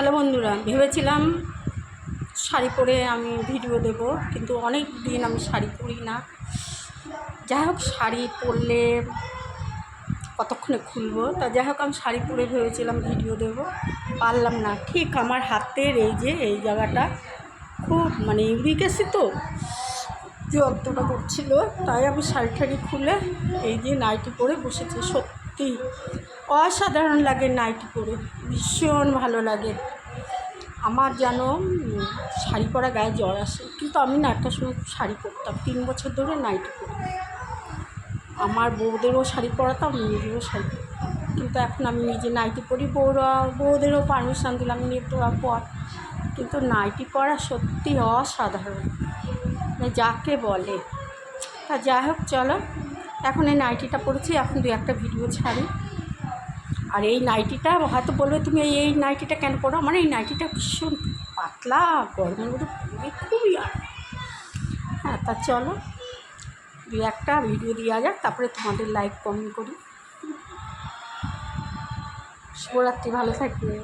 Hello বন্ধুরা, ভেবেছিলাম শাড়ি পরে আমি ভিডিও দেব, কিন্তু অনেক দিন আমি শাড়ি পরি না। যাই হোক, শাড়ি পরলে কতক্ষণে খুলবো, তা যাই হোক আমি শাড়ি পরে ভেবেছিলাম ভিডিও দেব, পারলাম না। ঠিক আমার হাতের এই জায়গাটা খুব উড়ে গেছে, তো যন্ত্রণা করছিল, তাই আমি শাড়ি ঠাড়ি খুলে নাইটি পরে বসেছি। সত্যি অসাধারণ লাগে নাইটি পরে, ভীষণ ভালো লাগে। আমার যেন শাড়ি পরা গায়ে জ্বর আসে। কিন্তু আমি না একটা সময় শাড়ি পরতাম, 3 বছর ধরে নাইটি পরি। আমার বউদেরও শাড়ি পরাতাম, নিজেরও শাড়ি পরতাম। কিন্তু এখন আমি নিজে নাইটি পরি, বউদেরও পারমিশন দিলাম নিয়ে তোরা পর। কিন্তু নাইটি পরা সত্যি অসাধারণ, যাকে বলে। তা যাই হোক, চলো এখন এই নাইটিটা পরেছি, এখন 2-1টা ভিডিও ছাড়ি। আর এই নাইটিটা হয়তো বলবে তুমি এই নাইটিটা কেন পরো। আমার এই নাইটিটা ভীষণ পাতলা, গরমের মধ্যে খুবই আরাম। হ্যাঁ, তা চলো 2-1টা ভিডিও দেওয়া যাক, তারপরে তোমাদের লাইক কমেন্ট করি। শুভরাত্রি, ভালো থাকবে।